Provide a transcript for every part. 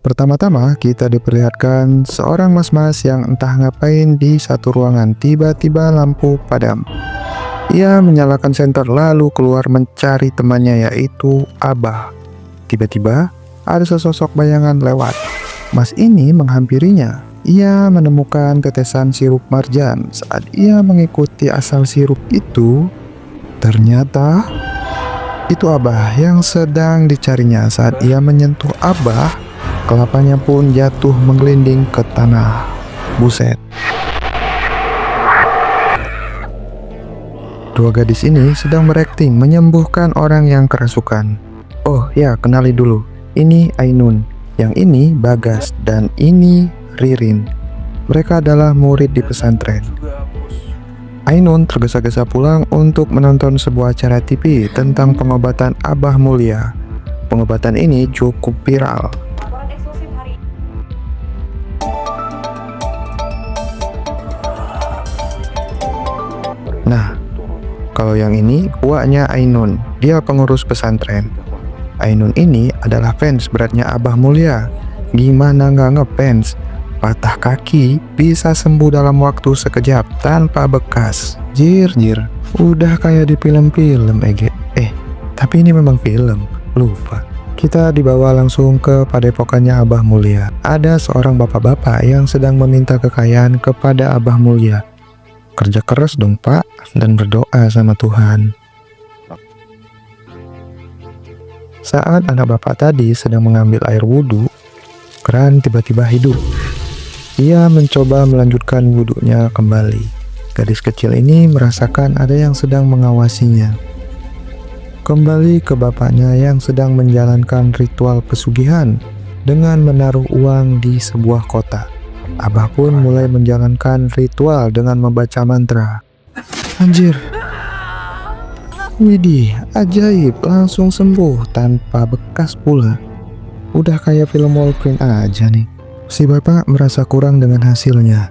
Pertama-tama kita diperlihatkan seorang mas-mas yang entah ngapain di satu ruangan. Tiba-tiba lampu padam. Ia menyalakan senter lalu keluar mencari temannya yaitu Abah. Tiba-tiba ada sesosok bayangan lewat. Mas ini menghampirinya. Ia menemukan tetesan sirup marjan. Saat ia mengikuti asal sirup itu, ternyata itu Abah yang sedang dicarinya. Saat ia menyentuh Abah, kelapanya pun jatuh menggelinding ke tanah. Buset. Dua gadis ini sedang berakting menyembuhkan orang yang kerasukan. Oh ya, kenali dulu. Ini Ainun, yang ini Bagas, dan ini Ririn. Mereka adalah murid di pesantren. Ainun tergesa-gesa pulang untuk menonton sebuah acara TV tentang pengobatan Abah Mulia. Pengobatan ini cukup viral. Nah, kalau yang ini uaknya Ainun, dia pengurus pesantren. Ainun ini adalah fans beratnya Abah Mulia. Gimana nggak ngefans? Patah kaki bisa sembuh dalam waktu sekejap tanpa bekas. Jir, udah kayak di film-film Ege. Tapi ini memang film, lupa. Kita dibawa langsung ke padepokannya Abah Mulia. Ada seorang bapak-bapak yang sedang meminta kekayaan kepada Abah Mulia. Kerja keras dong pak, dan berdoa sama Tuhan. Saat anak bapak tadi sedang mengambil air wudhu, keran tiba-tiba hidup. Ia mencoba melanjutkan wudhunya kembali. Gadis kecil ini merasakan ada yang sedang mengawasinya. Kembali ke bapaknya yang sedang menjalankan ritual pesugihan dengan menaruh uang di sebuah kotak. Abah pun mulai menjalankan ritual dengan membaca mantra. Anjir. Widih, ajaib, langsung sembuh tanpa bekas pula. Udah kayak film Wallprint aja nih. Si bapak merasa kurang dengan hasilnya.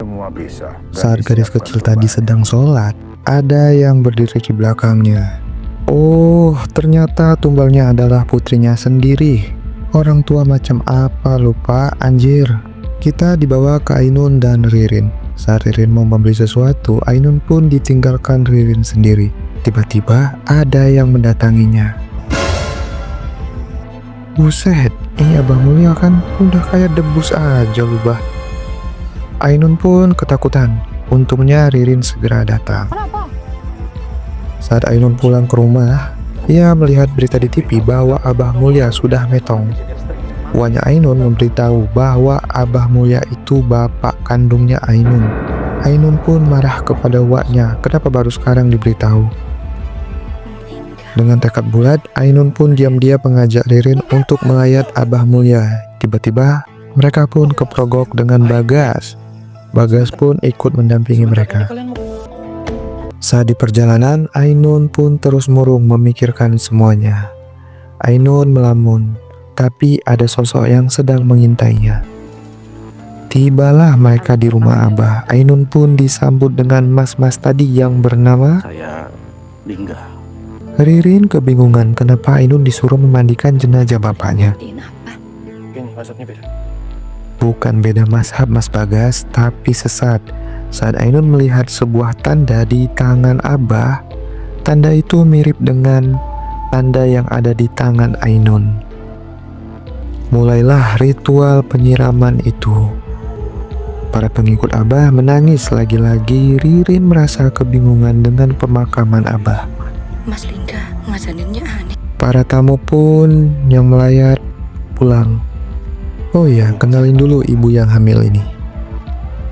Saat gadis kecil tadi sedang sholat, ada yang berdiri di belakangnya. Oh, ternyata tumbalnya adalah putrinya sendiri. Orang tua macam apa lupa, anjir. Kita dibawa ke Ainun dan Ririn. Saat Ririn mau membeli sesuatu, Ainun pun ditinggalkan Ririn sendiri. Tiba-tiba ada yang mendatanginya. Buset, ini Abah Mulia kan udah kayak debus aja lubah. Ainun pun ketakutan. Untungnya Ririn segera datang. Saat Ainun pulang ke rumah, ia melihat berita di TV bahwa Abah Mulia sudah metong. Uaknya Ainun memberitahu bahwa Abah Mulia itu bapak kandungnya Ainun. Ainun pun marah kepada uaknya, kenapa baru sekarang diberitahu. Dengan tekad bulat, Ainun pun diam-diam mengajak Ririn untuk melayat Abah Mulia. Tiba-tiba, mereka pun keprogok dengan Bagas. Bagas pun ikut mendampingi mereka. Saat di perjalanan, Ainun pun terus murung memikirkan semuanya. Ainun melamun, tapi ada sosok yang sedang mengintainya. Tibalah mereka di rumah Abah. Ainun pun disambut dengan mas-mas tadi yang bernama Lingga. Ririn kebingungan kenapa Ainun disuruh memandikan jenazah bapaknya. Bukan beda mazhab Mas Bagas, tapi sesat. Saat Ainun melihat sebuah tanda di tangan Abah, tanda itu mirip dengan tanda yang ada di tangan Ainun. Mulailah ritual penyiraman itu. Para pengikut Abah menangis lagi-lagi. Ririn merasa kebingungan dengan pemakaman Abah. Mas Lingga ngajaninnya aneh. Para tamu pun yang melayat pulang. Oh ya, kenalin dulu ibu yang hamil ini.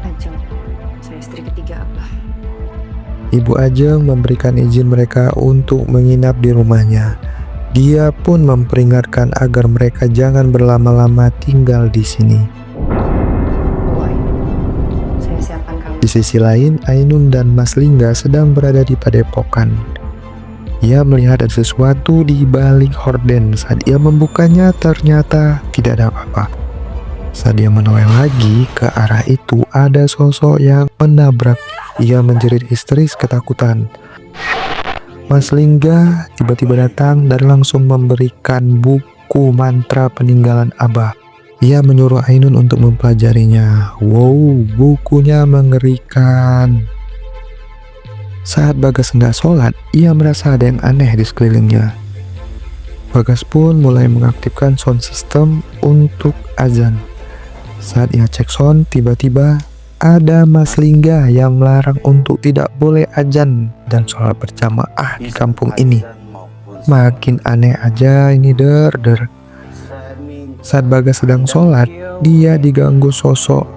Ajeng, saya istri ketiga Abah. Ibu Ajeng memberikan izin mereka untuk menginap di rumahnya. Dia pun memperingatkan agar mereka jangan berlama-lama tinggal di sini. Saya siapkan kamu. Di sisi lain, Ainun dan Mas Lingga sedang berada di padepokan. Ia melihat ada sesuatu di balik horden. Saat ia membukanya, ternyata tidak ada apa-apa. Saat dia menoleh lagi ke arah itu, ada sosok yang menabrak. Ia menjerit histeris ketakutan. Mas Lingga tiba-tiba datang dan langsung memberikan buku mantra peninggalan Abah. Ia menyuruh Ainun untuk mempelajarinya. Wow, bukunya mengerikan. Saat Bagas hendak sholat, ia merasa ada yang aneh di sekelilingnya. Bagas pun mulai mengaktifkan sound system untuk azan. Saat ia cek sound, tiba-tiba ada Mas Lingga yang melarang untuk tidak boleh azan dan sholat berjamaah di kampung ini. Makin aneh aja ini der. Saat Bagas sedang sholat, dia diganggu sosok.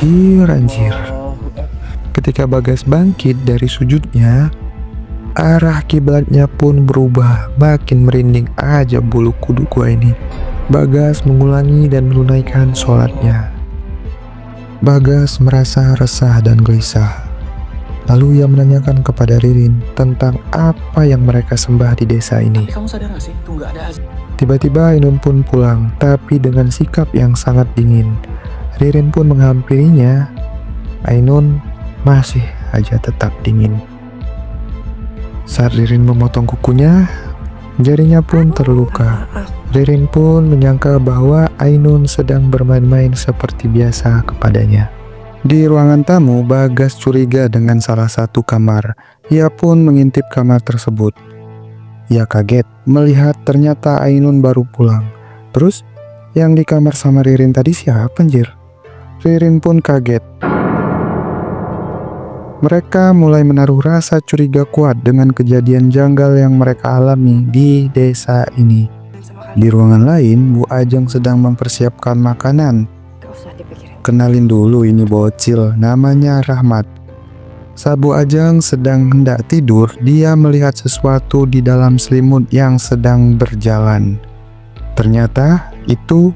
Anjir. Ketika Bagas bangkit dari sujudnya, arah kiblatnya pun berubah. Makin merinding aja bulu kuduk gua ini. Bagas mengulangi dan menunaikan sholatnya. Bagas merasa resah dan gelisah. Lalu ia menanyakan kepada Ririn tentang apa yang mereka sembah di desa ini. Kamu sadar gak sih? Tuh nggak ada azan. Tiba-tiba Ainun pun pulang, tapi dengan sikap yang sangat dingin. Ririn pun menghampirinya. Ainun masih aja tetap dingin. Saat Ririn memotong kukunya, jarinya pun terluka. Ririn pun menyangka bahwa Ainun sedang bermain-main seperti biasa kepadanya. Di ruangan tamu, Bagas curiga dengan salah satu kamar. Ia pun mengintip kamar tersebut. Ia kaget melihat ternyata Ainun baru pulang. Terus, yang di kamar sama Ririn tadi siapa anjir? Ririn pun kaget. Mereka mulai menaruh rasa curiga kuat dengan kejadian janggal yang mereka alami di desa ini. Di ruangan lain, Bu Ajeng sedang mempersiapkan makanan. Gak usah dipikirin. Kenalin dulu, ini bocil, namanya Rahmat. Saat Bu Ajeng sedang hendak tidur, dia melihat sesuatu di dalam selimut yang sedang berjalan. Ternyata itu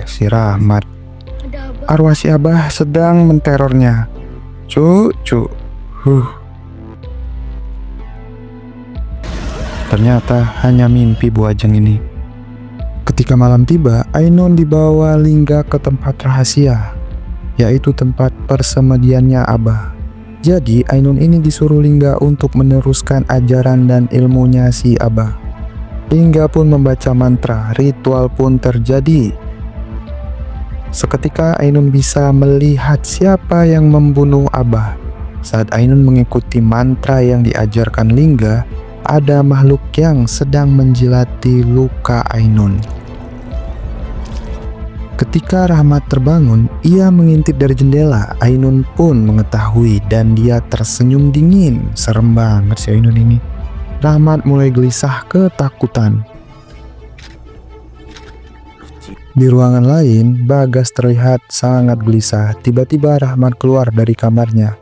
si Rahmat. Arwah si Abah sedang menterornya. Ternyata hanya mimpi Bu Ajeng ini. Ketika malam tiba, Ainun dibawa Lingga ke tempat rahasia, yaitu tempat persemediannya Abah. Jadi Ainun ini disuruh Lingga untuk meneruskan ajaran dan ilmunya si Abah. Lingga pun membaca mantra, ritual pun terjadi. Seketika Ainun bisa melihat siapa yang membunuh Abah. Saat Ainun mengikuti mantra yang diajarkan Lingga, ada makhluk yang sedang menjilati luka Ainun. Ketika Rahmat terbangun, ia mengintip dari jendela. Ainun pun mengetahui dan dia tersenyum dingin. Serem banget si Ainun ini. Rahmat mulai gelisah ketakutan. Di ruangan lain, Bagas terlihat sangat gelisah. Tiba-tiba Rahmat keluar dari kamarnya.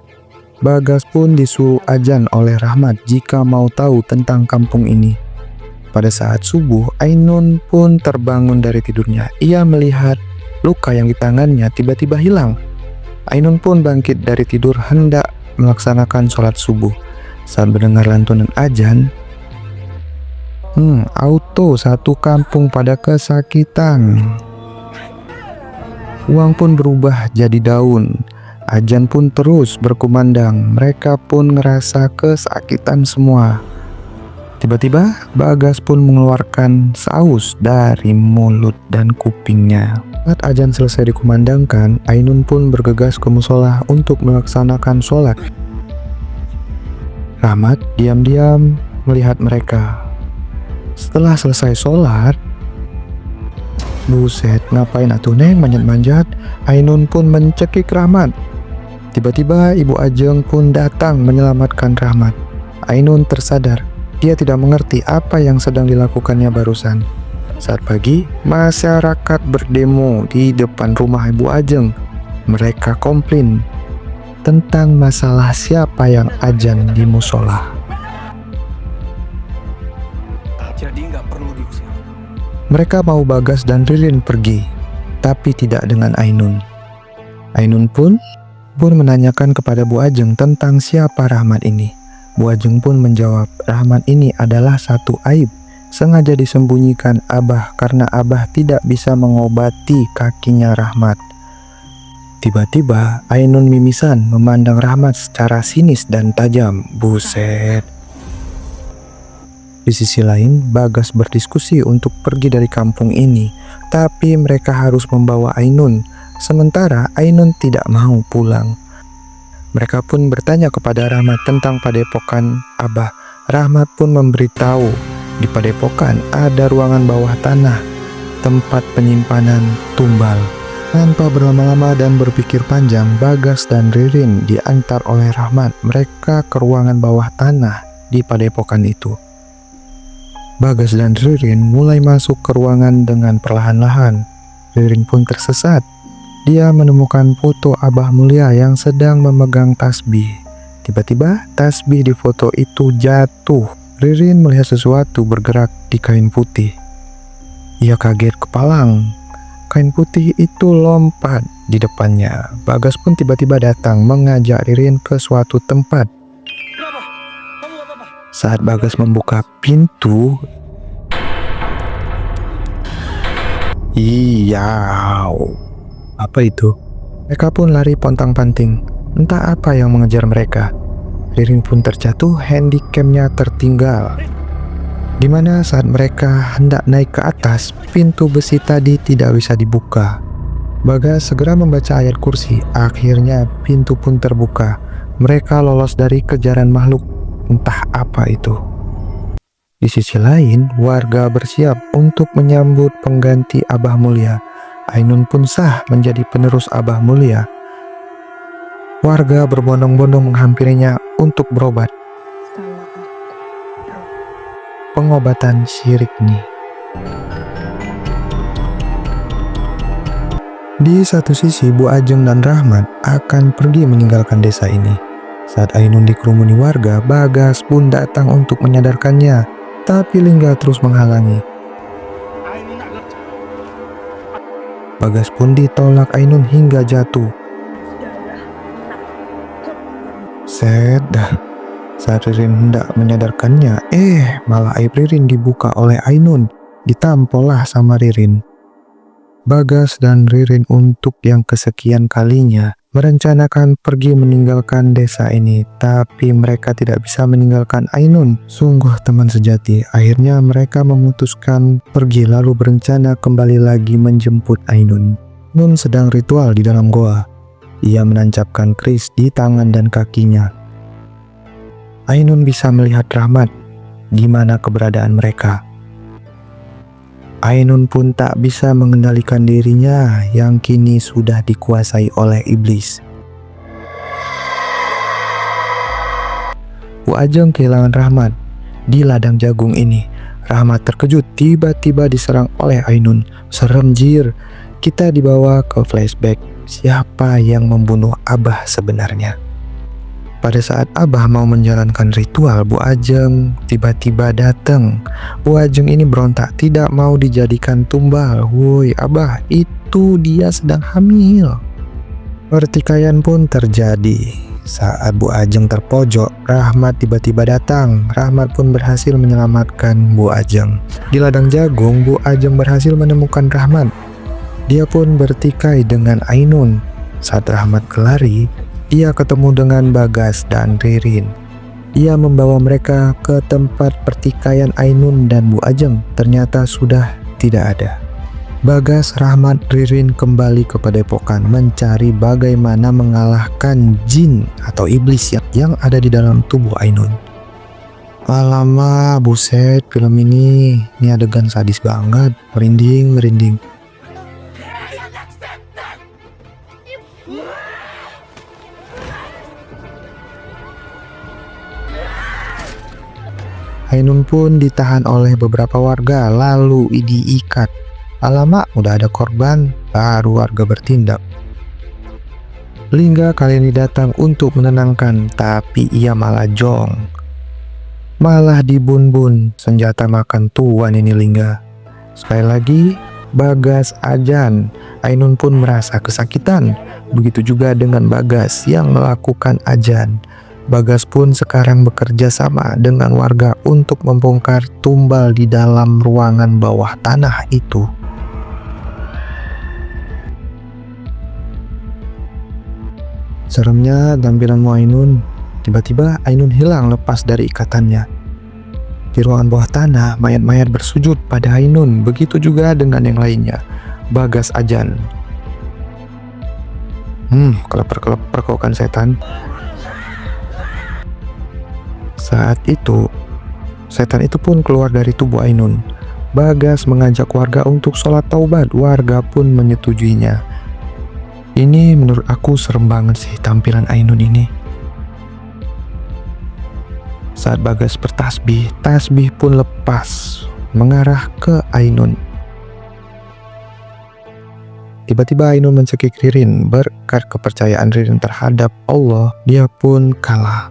Bagas pun disuruh azan oleh Rahmat jika mau tahu tentang kampung ini. Pada saat subuh, Ainun pun terbangun dari tidurnya. Ia melihat luka yang di tangannya tiba-tiba hilang. Ainun pun bangkit dari tidur hendak melaksanakan sholat subuh. Saat mendengar lantunan azan, auto satu kampung pada kesakitan. Uang pun berubah jadi daun. Azan pun terus berkumandang. Mereka pun ngerasa kesakitan semua. Tiba-tiba Bagas pun mengeluarkan saus dari mulut dan kupingnya. Saat azan selesai dikumandangkan, Ainun pun bergegas ke musola untuk melaksanakan sholat. Rahmat diam-diam melihat mereka. Setelah selesai sholat, buset, ngapain atuh neng manjat-manjat? Ainun pun mencekik Rahmat. Tiba-tiba Ibu Ajeng pun datang menyelamatkan Rahmat. Ainun tersadar. Dia tidak mengerti apa yang sedang dilakukannya barusan. Saat pagi, masyarakat berdemo di depan rumah Ibu Ajeng. Mereka komplain tentang masalah siapa yang azan di musola. Jadi nggak perlu diusir. Mereka mau Bagas dan Ririn pergi, tapi tidak dengan Ainun. Ainun pun menanyakan kepada Bu Ajeng tentang siapa Rahmat ini. Bu Ajeng pun menjawab, Rahmat ini adalah satu aib. Sengaja disembunyikan Abah karena Abah tidak bisa mengobati kakinya Rahmat. Tiba-tiba Ainun mimisan memandang Rahmat secara sinis dan tajam. Buset. Di sisi lain, Bagas berdiskusi untuk pergi dari kampung ini, tapi mereka harus membawa Ainun, sementara Ainun tidak mau pulang. Mereka pun bertanya kepada Rahmat tentang padepokan Abah. Rahmat pun memberitahu di padepokan ada ruangan bawah tanah, tempat penyimpanan tumbal. Tanpa berlama-lama dan berpikir panjang, Bagas dan Ririn diantar oleh Rahmat mereka ke ruangan bawah tanah di padepokan itu. Bagas dan Ririn mulai masuk ke ruangan dengan perlahan-lahan. Ririn pun tersesat. Dia menemukan foto Abah Mulia yang sedang memegang tasbih. Tiba-tiba tasbih di foto itu jatuh. Ririn melihat sesuatu bergerak di kain putih. Ia kaget kepalang. Kain putih itu lompat di depannya. Bagas pun tiba-tiba datang mengajak Ririn ke suatu tempat. Kenapa? Kamu gak apa-apa? Saat Bagas membuka pintu, apa itu? Mereka pun lari pontang-panting. Entah apa yang mengejar mereka. Ririn pun terjatuh, handicapnya tertinggal. Dimana saat mereka hendak naik ke atas, pintu besi tadi tidak bisa dibuka. Bagas segera membaca ayat kursi. Akhirnya pintu pun terbuka. Mereka lolos dari kejaran makhluk entah apa itu. Di sisi lain, warga bersiap untuk menyambut pengganti Abah Mulia. Ainun pun sah menjadi penerus Abah Mulia. Warga berbondong-bondong menghampirinya untuk berobat. Pengobatan Syirikni. Di satu sisi, Bu Ajeng dan Rahmat akan pergi meninggalkan desa ini. Saat Ainun dikerumuni warga, Bagas pun datang untuk menyadarkannya. Tapi Lingga terus menghalangi. Bagas pun ditolak Ainun hingga jatuh. Saat Ririn hendak menyadarkannya, malah aib Ririn dibuka oleh Ainun. Ditampollah sama Ririn. Bagas dan Ririn untuk yang kesekian kalinya merencanakan pergi meninggalkan desa ini, tapi mereka tidak bisa meninggalkan Ainun. Sungguh teman sejati. Akhirnya mereka memutuskan pergi lalu berencana kembali lagi menjemput Ainun. Nun sedang ritual di dalam goa. Ia menancapkan keris di tangan dan kakinya. Ainun bisa melihat Rahmat di mana keberadaan mereka. Ainun pun tak bisa mengendalikan dirinya yang kini sudah dikuasai oleh iblis. Bu Ajeng kehilangan Rahmat di ladang jagung ini. Rahmat terkejut tiba-tiba diserang oleh Ainun. Serem jir. Kita dibawa ke flashback siapa yang membunuh Abah sebenarnya. Pada saat Abah mau menjalankan ritual, Bu Ajeng tiba-tiba datang. Bu Ajeng ini berontak, tidak mau dijadikan tumbal. Woi Abah, itu dia sedang hamil. Pertikaian pun terjadi. Saat Bu Ajeng terpojok, Rahmat tiba-tiba datang. Rahmat pun berhasil menyelamatkan Bu Ajeng. Di ladang jagung, Bu Ajeng berhasil menemukan Rahmat. Dia pun bertikai dengan Ainun. Saat Rahmat kelari, dia ketemu dengan Bagas dan Ririn. Ia membawa mereka ke tempat pertikaian Ainun dan Bu Ajeng. Ternyata sudah tidak ada. Bagas, Rahmat, Ririn kembali ke padepokan mencari bagaimana mengalahkan jin atau iblis yang ada di dalam tubuh Ainun. Lama, buset film ini adegan sadis banget. Merinding. Ainun pun ditahan oleh beberapa warga lalu diikat. Alamak, udah ada korban, baru warga bertindak. Lingga kali ini datang untuk menenangkan, tapi ia malah jong. Malah dibun-bun, senjata makan tuan ini Lingga. Sekali lagi, Bagas ajan. Ainun pun merasa kesakitan. Begitu juga dengan Bagas yang melakukan ajan. Bagas pun sekarang bekerja sama dengan warga untuk membongkar tumbal di dalam ruangan bawah tanah itu. Seremnya tampilanmu Ainun. Tiba-tiba Ainun hilang lepas dari ikatannya. Di ruangan bawah tanah, mayat-mayat bersujud pada Ainun. Begitu juga dengan yang lainnya, Bagas Ajan. Kelepar-kelepar kau kan setan. Saat itu, setan itu pun keluar dari tubuh Ainun. Bagas mengajak warga untuk sholat taubat. Warga pun menyetujuinya. Ini menurut aku serem banget sih tampilan Ainun ini. Saat Bagas bertasbih, tasbih pun lepas mengarah ke Ainun. Tiba-tiba Ainun mencekik Ririn. Berkat kepercayaan Ririn terhadap Allah, dia pun kalah.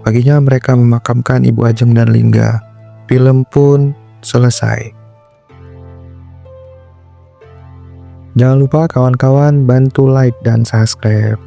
Paginya mereka memakamkan Ibu Ajeng dan Lingga. Film pun selesai. Jangan lupa kawan-kawan bantu like dan subscribe.